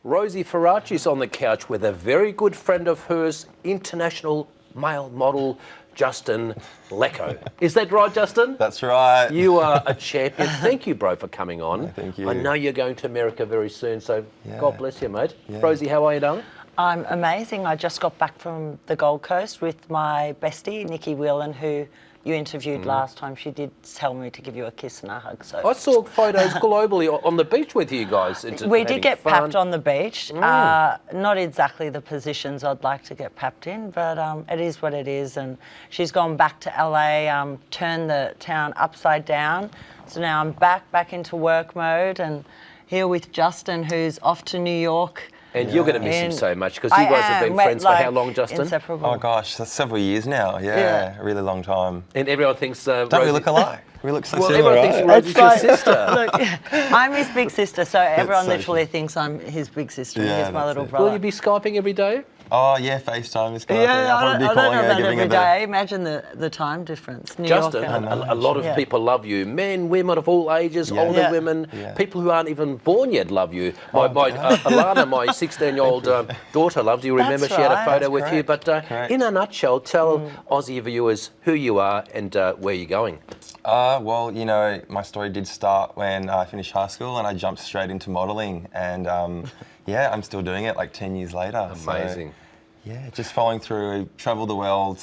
Rosie Faraci's on the couch with a very good friend of hers, international male model, Justin Lacko. Is that right, Justin? That's right. You are a champion. Thank you, bro, for coming on. Yeah, thank you. I know you're going to America very soon, so Yeah. God bless you, mate. Yeah. Rosie, how are you, darling? I'm amazing. I just got back from the Gold Coast with my bestie, Nikki Whelan, who you interviewed last time. She did tell me to give you a kiss and a hug. So I saw photos globally on the beach with you guys. we did get fun. papped on the beach. Not exactly the positions I'd like to get papped in, but it is what it is. And she's gone back to LA, turned the town upside down. So now I'm back into work mode, and here with Justin, who's off to New York. And you're going to miss him so much because you guys have been friends for how long, Justin? Inseparable. Oh gosh, that's several years now. Yeah, a really long time. And everyone thinks Don't Rosie... we look alike? We look so Well, similar, everyone thinks right? Rosie's your sister. Look, I'm his big sister, so everyone so literally thinks I'm his big sister. Yeah, And he's my that's little it. brother. Will you be Skyping every day? Oh yeah, FaceTime is kind Yeah, I of don't thing. know about every day. Imagine the time difference. New Justin, York and- a lot of people love you. Men, women of all ages, Yeah. older Yeah. women, Yeah. people who aren't even born yet love you. Alana, my 16-year-old daughter loves you. Remember, That's she had a right. photo That's with you. correct. But Correct. in a nutshell, tell Aussie viewers who you are and where you're going. Well, you know, my story did start when I finished high school and I jumped straight into modelling, and yeah, I'm still doing it like 10 years later. Amazing. So, yeah, just following through, travelled the world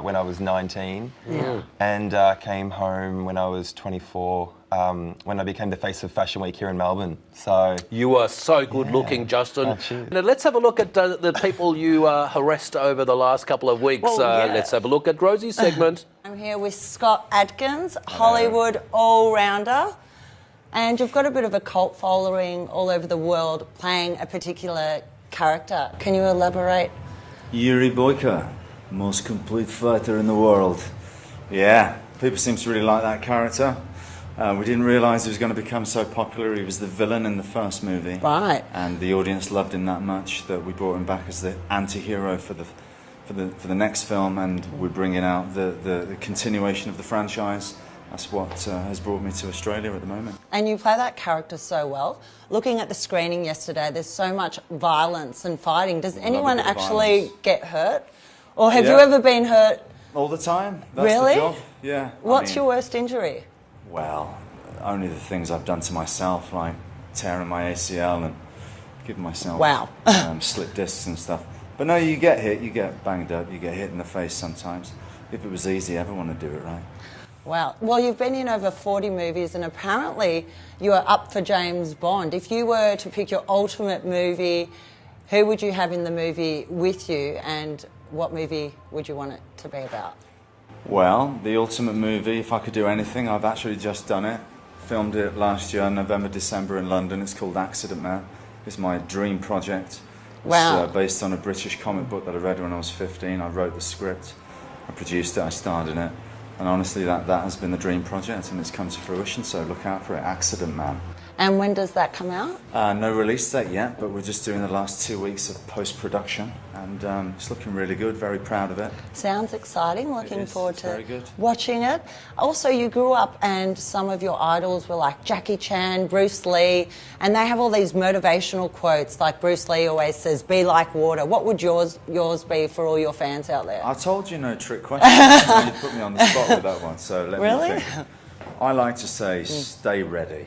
when I was 19 and came home when I was 24 when I became the face of Fashion Week here in Melbourne. So You are so good looking, Justin. Oh, cheers. Now, let's have a look at the people you harassed over the last couple of weeks. Well, yeah. Let's have a look at Rosie's segment. I'm here with Scott Adkins, Hollywood all-rounder. And you've got a bit of a cult following all over the world playing a particular character. Can you elaborate? Yuri Boyka, most complete fighter in the world. Yeah, people seem to really like that character. We didn't realise he was going to become so popular. He was the villain in the first movie. Right. And the audience loved him that much that we brought him back as the anti-hero for the next film, and we're bringing out the continuation of the franchise. That's what has brought me to Australia at the moment. And you play that character so well. Looking at the screening yesterday, there's so much violence and fighting. Does anyone bit of actually violence. get hurt? Or have Yeah. you ever been hurt? All the time. That's Really? the job. Yeah. What's your worst injury? Well, only the things I've done to myself, like tearing my ACL and giving myself Wow. slip discs and stuff. But no, you get hit, you get banged up, you get hit in the face sometimes. If it was easy, everyone would do it, right? Wow. Well, you've been in over 40 movies and apparently you are up for James Bond. If you were to pick your ultimate movie, who would you have in the movie with you and what movie would you want it to be about? Well, the ultimate movie, if I could do anything, I've actually just done it. Filmed it last year, November, December in London. It's called Accident Man. It's my dream project. Wow. It's based on a British comic book that I read when I was 15. I wrote the script, I produced it, I starred in it. And honestly, that has been the dream project and it's come to fruition, so look out for it, Accident Man. And when does that come out? No release date yet, but we're just doing the last 2 weeks of post-production and it's looking really good, very proud of it. Sounds exciting. Looking is. forward It's to very good. watching it. Also, you grew up and some of your idols were like Jackie Chan, Bruce Lee, and they have all these motivational quotes like Bruce Lee always says, be like water. What would yours be for all your fans out there? I told you no trick questions. You put me on the spot with that one, so let Really? me think. I like to say stay ready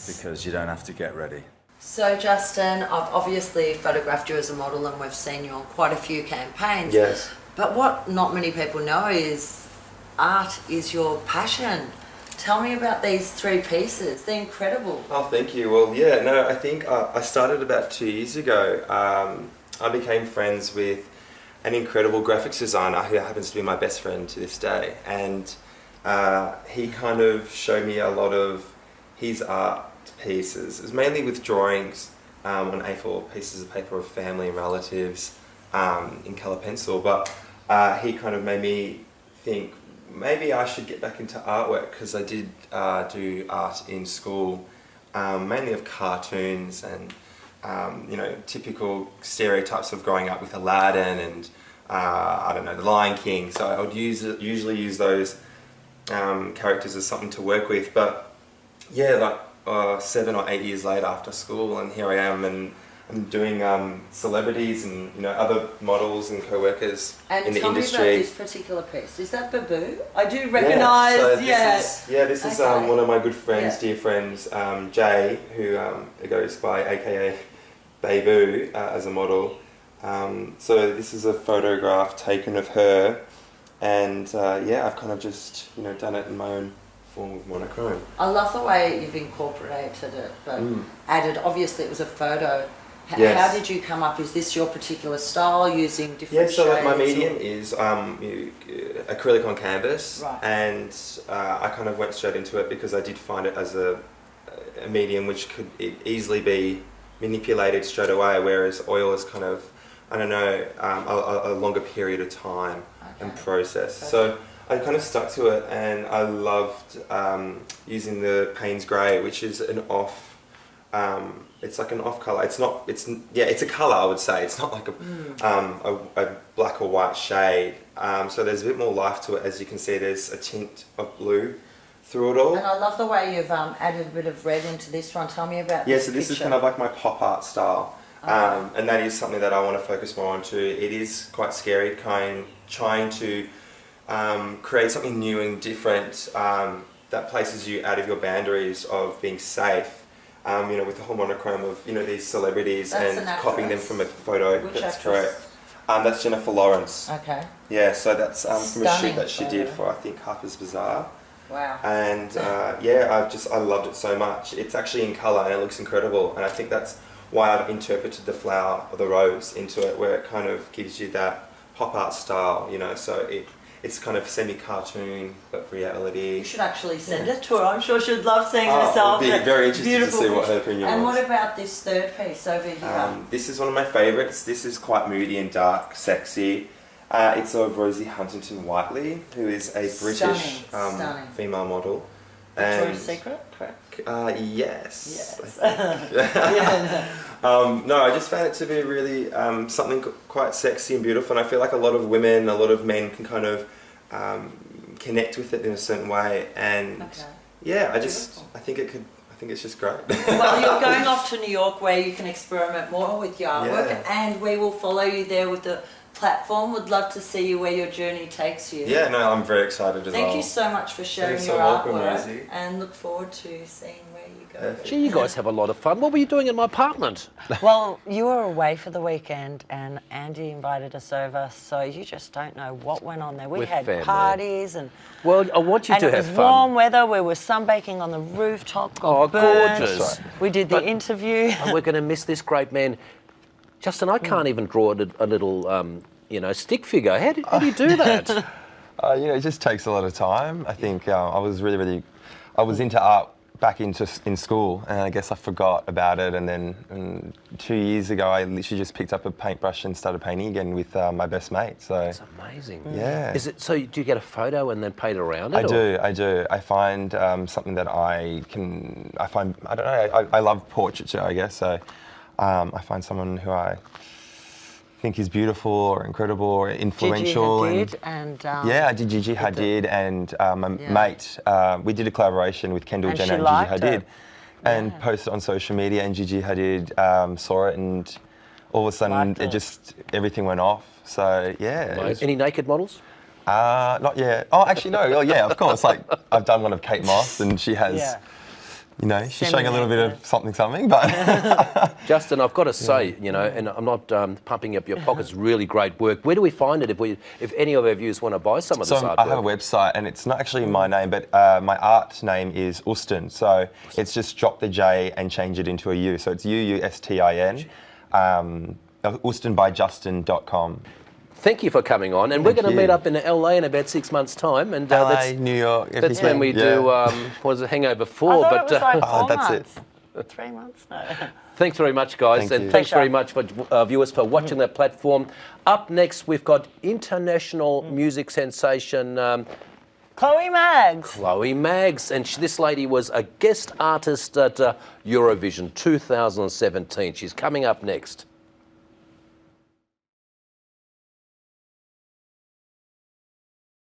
because you don't have to get ready. So, Justin, I've obviously photographed you as a model and we've seen you on quite a few campaigns. Yes. But what not many people know is art is your passion. Tell me about these 3 pieces. They're incredible. Oh, thank you. Well, yeah, no, I think I started about 2 years ago. I became friends with an incredible graphics designer who happens to be my best friend to this day. And he kind of showed me a lot of his art pieces. It was mainly with drawings on A4 pieces of paper of family and relatives in colour pencil. But he kind of made me think, maybe I should get back into artwork because I did do art in school, mainly of cartoons and you know, typical stereotypes of growing up with Aladdin and I don't know, The Lion King. So I would usually use those characters as something to work with. But yeah, like 7 or 8 years later after school, and here I am, and I'm doing celebrities and other models and co-workers in the industry. And tell me about this particular piece. Is that Baboo? I do recognise. This is one of my good friends, dear friends, Jay, who goes by AKA Baboo as a model. So this is a photograph taken of her, and I've kind of just done it in my own form of monochrome. I love the way you've incorporated it, but added. Obviously, it was a photo. How did you come up? Is this your particular style, using different shades? Yeah, so my medium is acrylic on canvas, and I kind of went straight into it because I did find it as a medium which could easily be manipulated straight away, whereas oil is kind of, I don't know, a longer period of time and process. Perfect. So I kind of stuck to it, and I loved using the Payne's Grey, which is an off. It's like an off colour. It's a colour, I would say. It's not like a black or white shade. So there's a bit more life to it. As you can see, there's a tint of blue through it all. And I love the way you've added a bit of red into this one. Tell me about this. Yeah, so this is kind of like my pop art style. And that is something that I want to focus more on too. It is quite scary, trying to create something new and different that places you out of your boundaries of being safe. With the whole monochrome of these celebrities and copying them from a photo. Which that's actress? correct. That's Jennifer Lawrence. Okay. Yeah, so that's from a shoot that she photo. did for, I think, Harper's Bazaar. Wow. And I loved it so much. It's actually in colour and it looks incredible. And I think that's why I've interpreted the flower or the rose into it, where it kind of gives you that pop art style. So it's kind of semi-cartoon, but reality. You should actually send it to her. I'm sure she'd love seeing herself. I'd be very interested to see what her opinion was. And what about this third piece over here? This is one of my favourites. This is quite moody and dark, sexy. It's of Rosie Huntington-Whiteley, who is a British stunning. female model. Victoria's Secret, correct? Yes. No, I just found it to be really something quite sexy and beautiful, and I feel like a lot of women, a lot of men can kind of connect with it in a certain way, and I think it's just great. Well, you're going off to New York, where you can experiment more with your artwork, and we will follow you there with the platform. Would love to see you where your journey takes you. Yeah, no, I'm very excited as well. Thank you so much for sharing your artwork, and look forward to seeing where you go. Gee, you guys have a lot of fun. What were you doing in my apartment? Well, you were away for the weekend, and Andy invited us over, so you just don't know what went on there. We had parties and... Well, I want you to have fun. And it was warm weather. We were sunbaking on the rooftop. Gorgeous. We did the interview. And we're going to miss this great man. Justin, I can't even draw a little, stick figure. How do you do that? It just takes a lot of time. I think I was I was into art back in school, and I guess I forgot about it. And then 2 years ago, I literally just picked up a paintbrush and started painting again with my best mate. So that's amazing. Yeah. Is it so? Do you get a photo and then paint around it? I do. I find something that I don't know. I love portraiture, I guess. So I find someone who I think is beautiful or incredible or influential. Gigi Hadid and I did Gigi Hadid and my mate. We did a collaboration with Kendall Jenner and Gigi Hadid, and posted on social media. And Gigi Hadid saw it, and all of a sudden everything went off. So Any naked models? Not yet. Oh, actually no. Oh yeah, of course. Like I've done one of Kate Moss, and she has. She's showing a little bit of something, but... Justin, I've got to say, and I'm not pumping up your pockets, really great work. Where do we find it if any of our viewers want to buy some of this artwork? I have a website, and it's not actually my name, but my art name is Ustin. So it's just drop the J and change it into a U. So it's UUSTIN, ustinbyjustin.com. Thank you for coming on, and we're going to meet up in LA in about 6 months' time. And LA, New York, everything. That's when we do, was it Hangover 4? I thought it was like 4 that's months. it. 3 months? No. Thanks very much, guys, and thanks very much for viewers for watching that platform. Up next, we've got international music sensation Chloe Maggs. Chloe Maggs, and this lady was a guest artist at Eurovision 2017. She's coming up next.